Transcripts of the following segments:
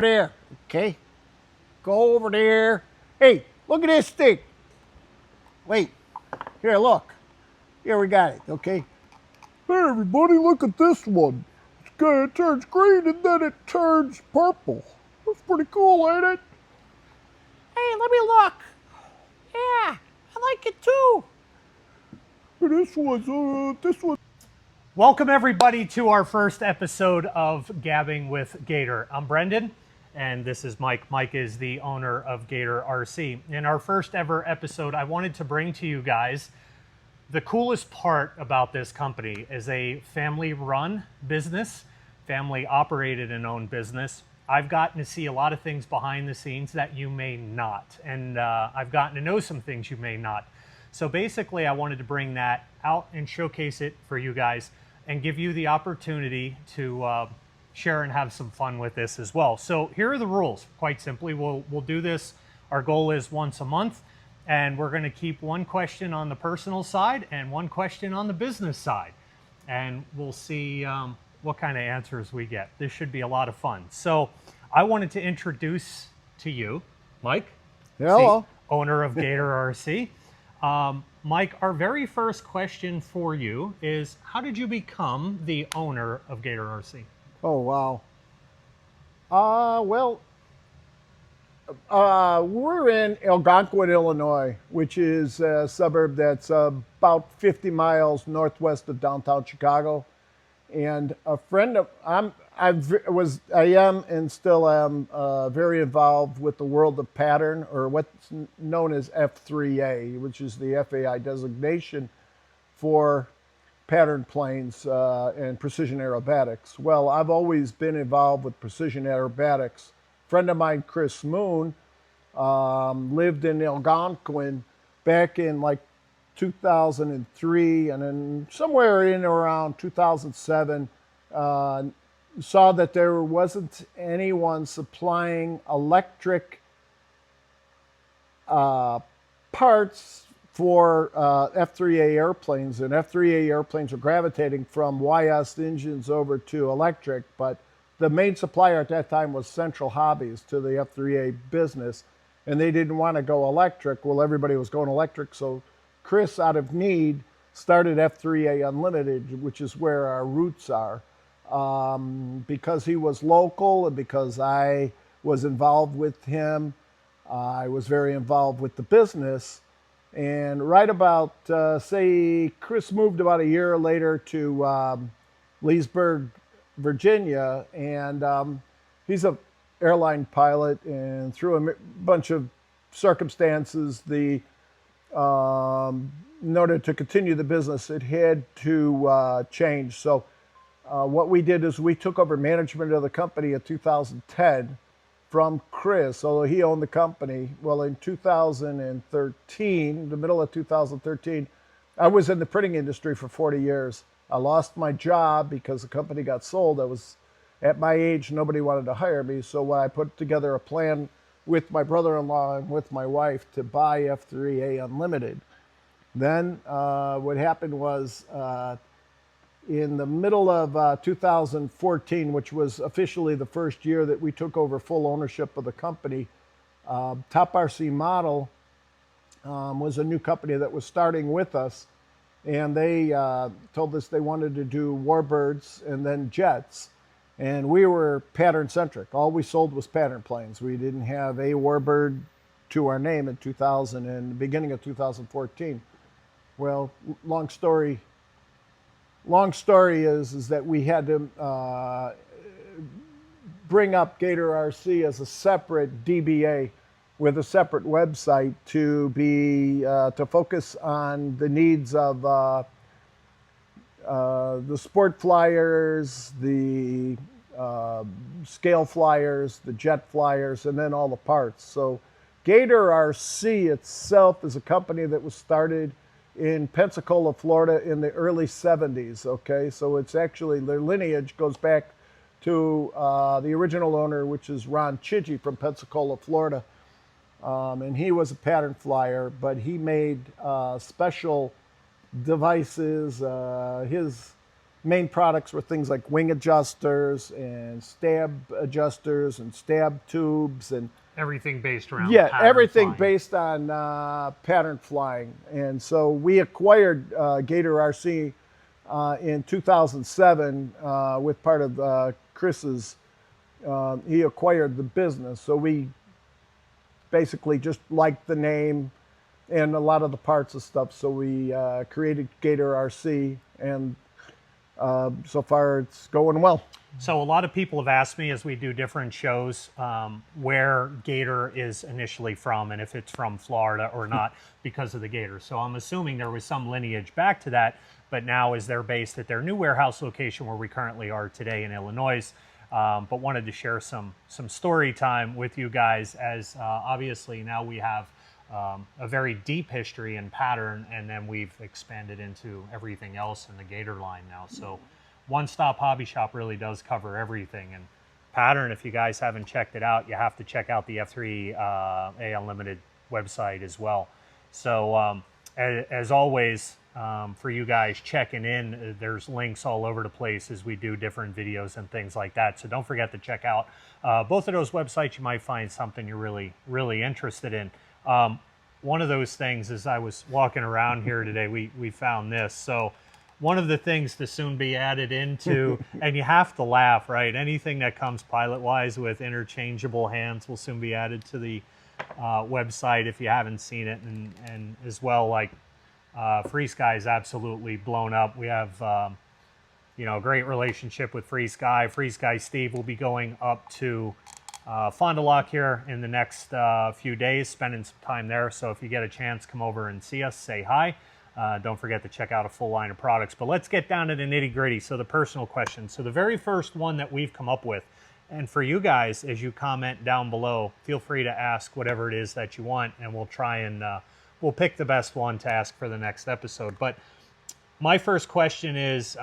there, okay? Go over there. Hey, look at this stick. Wait, here, look. Here, we got it, okay? Hey everybody, look at this one. It turns green and then it turns purple. That's pretty cool, ain't it? Hey, let me look. Yeah, I like it too. This one. Welcome everybody to our first episode of Gabbing with Gator. I'm Brendan, and this is Mike. Mike is the owner of Gator RC. In our first ever episode, I wanted to bring to you guys the coolest part about this company is a family-run business, family-operated and owned business. I've gotten to see a lot of things behind the scenes that you may not, and I've gotten to know some things you may not. So basically, I wanted to bring that out and showcase it for you guys and give you the opportunity to share and have some fun with this as well. So here are the rules. Quite simply, we'll do this. Our goal is once a month, and we're going to keep one question on the personal side and one question on the business side. And we'll see what kind of answers we get. This should be a lot of fun. So I wanted to introduce to you, Mike. Hello. Owner of Gator RC. Mike, our very first question for you is, how did you become the owner of Gator RC? Oh, wow. We're in Algonquin, Illinois, which is a suburb that's about 50 miles northwest of downtown Chicago. And a friend of I am and still am very involved with the world of pattern, or what's known as F3A, which is the FAI designation for pattern planes and precision aerobatics. Well, I've always been involved with precision aerobatics. A friend of mine, Chris Moon, lived in Algonquin back in like 2003, and then somewhere in around 2007, saw that there wasn't anyone supplying electric parts for F3A airplanes, and F3A airplanes are gravitating from YS engines over to electric, but the main supplier at that time was Central Hobbies to the F3A business, and they didn't want to go electric. Well, everybody was going electric, so Chris, out of need, started F3A Unlimited, which is where our roots are. Because he was local and because I was involved with him, I was very involved with the business. And right about, say, Chris moved about a year later to Leesburg, Virginia, and he's an airline pilot, and through a bunch of circumstances, in order to continue the business, it had to change. So what we did is we took over management of the company in 2010 from Chris, although he owned the company. Well, in 2013, the middle of 2013, I was in the printing industry for 40 years. I lost my job because the company got sold. I was at my age, nobody wanted to hire me. So I put together a plan with my brother-in-law and with my wife to buy F3A Unlimited. Then what happened was in the middle of 2014, which was officially the first year that we took over full ownership of the company, Top RC Model was a new company that was starting with us, and they told us they wanted to do warbirds and then jets. And we were pattern centric. All we sold was pattern planes. We didn't have a warbird to our name in 2000 and the beginning of 2014. Well, long story is that we had to bring up Gator RC as a separate DBA with a separate website to be to focus on the needs of the sport flyers, the scale flyers, the jet flyers, and then all the parts. So Gator RC itself is a company that was started in Pensacola, Florida in the early 70s, okay? So it's actually, their lineage goes back to the original owner, which is Ron Chidgey from Pensacola, Florida. And he was a pattern flyer, but he made special devices. His main products were things like wing adjusters and stab adjusters and stab tubes and Everything based around yeah, pattern everything flying. based on pattern flying. And so we acquired Gator RC in 2007 with part of Chris's. He acquired the business, so we basically just liked the name and a lot of the parts and stuff. So we created Gator RC, and so far it's going well. So a lot of people have asked me as we do different shows where Gator is initially from and if it's from Florida or not because of the Gator. So I'm assuming there was some lineage back to that, but now is they're based at their new warehouse location where we currently are today in Illinois. But wanted to share some story time with you guys as obviously now we have a very deep history and pattern, and then we've expanded into everything else in the Gator line now. So one-stop hobby shop really does cover everything. And pattern, if you guys haven't checked it out, you have to check out the F3A Unlimited website as well. So as always, for you guys checking in, there's links all over the place as we do different videos and things like that. So don't forget to check out both of those websites. You might find something you're really interested in. One of those things, as I was walking around here today, we found this. So one of the things to soon be added into, and you have to laugh, right? Anything that comes pilot-wise with interchangeable hands will soon be added to the website if you haven't seen it. And as well, like Free Sky is absolutely blown up. We have you know, a great relationship with Free Sky. Free Sky Steve will be going up to Fond du Lac here in the next few days, spending some time there. So if you get a chance, come over and see us, say hi. Don't forget to check out a full line of products. But let's get down to the nitty gritty. So the personal question. So the very first one that we've come up with, and for you guys, as you comment down below, feel free to ask whatever it is that you want, and we'll try and we'll pick the best one to ask for the next episode. But my first question is,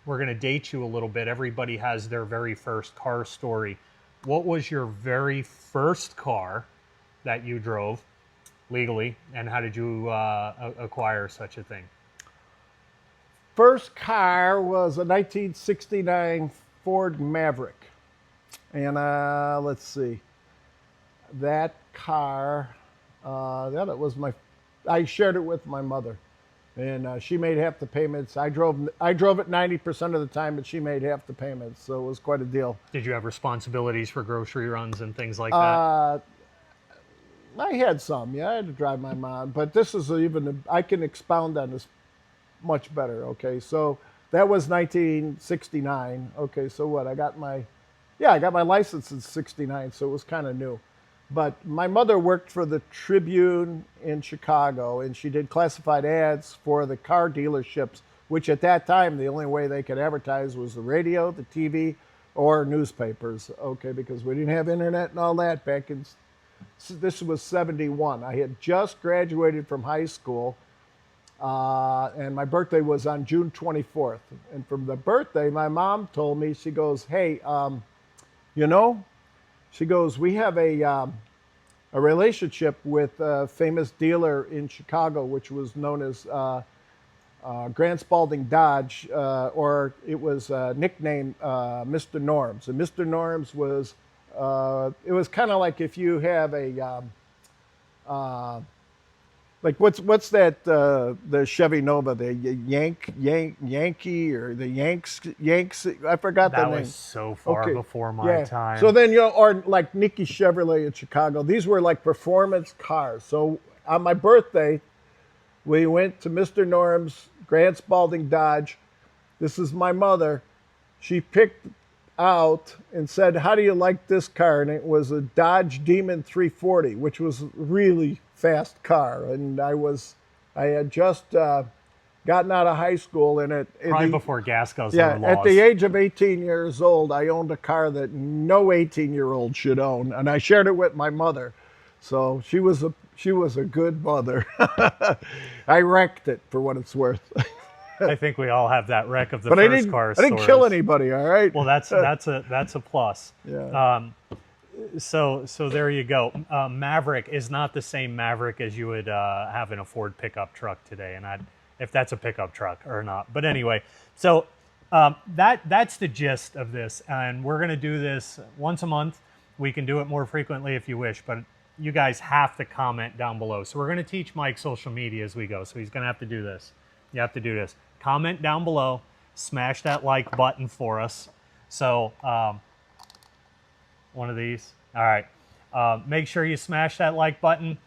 we're going to date you a little bit. Everybody has their very first car story. What was your very first car that you drove legally, and how did you acquire such a thing? First car was a 1969 Ford Maverick. And let's see, that car, that was I shared it with my mother. And she made half the payments. I drove it 90% of the time, but she made half the payments, so it was quite a deal. Did you have responsibilities for grocery runs and things like that? I had some, yeah. I had to drive my mom, but this is I can expound on this much better. Okay, so that was 1969. Okay, so what? I got my license in '69, so it was kind of new. But my mother worked for the Tribune in Chicago, and she did classified ads for the car dealerships, which at that time, the only way they could advertise was the radio, the TV, or newspapers, okay, because we didn't have internet and all that back in, this was '71. I had just graduated from high school, and my birthday was on June 24th. And from the birthday, my mom told me, she goes, hey, you know, she goes, we have a relationship with a famous dealer in Chicago, which was known as Grant Spalding Dodge, or it was nicknamed Mr. Norms. And Mr. Norms was, it was kind of like if you have a, like what's that, the Chevy Nova, the Yankee or the Yanks, I forgot the name. That was so far before my time. So then, you know, or like Nicky Chevrolet in Chicago, these were like performance cars. So on my birthday, we went to Mr. Norm's, Grant Spalding Dodge. This is my mother. She picked out and said, how do you like this car? And it was a Dodge Demon 340, which was really fast car, and I had just gotten out of high school, and probably before gas guzzler laws. At the age of 18 years old, I owned a car that no 18-year-old should own, and I shared it with my mother. So she was a good mother. I wrecked it for what it's worth. I think we all have that wreck of the but first car I didn't kill anybody. All right. Well, that's a plus. Yeah. So there you go. Maverick is not the same Maverick as you would have in a Ford pickup truck today, and if that's a pickup truck or not. But anyway, so that's the gist of this, and we're going to do this once a month. We can do it more frequently if you wish, but you guys have to comment down below. So we're going to teach Mike social media as we go. So he's going to have to do this. You have to do this. Comment down below. Smash that like button for us. So one of these. All right. Make sure you smash that like button.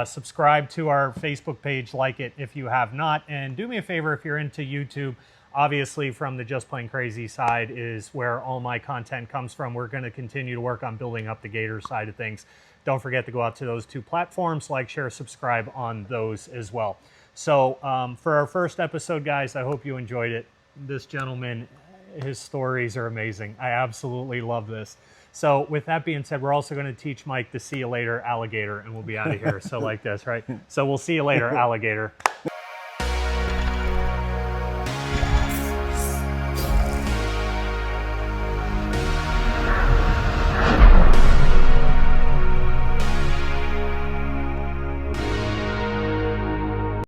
Subscribe to our Facebook page. Like it if you have not. And do me a favor if you're into YouTube. Obviously, from the Just Plain Crazy side is where all my content comes from. We're going to continue to work on building up the Gator side of things. Don't forget to go out to those two platforms, like, share, subscribe on those as well. So for our first episode, guys, I hope you enjoyed it. This gentleman, his stories are amazing. I absolutely love this. So with that being said, we're also going to teach Mike the see you later alligator, and we'll be out of here. So like this, right? So we'll see you later, alligator.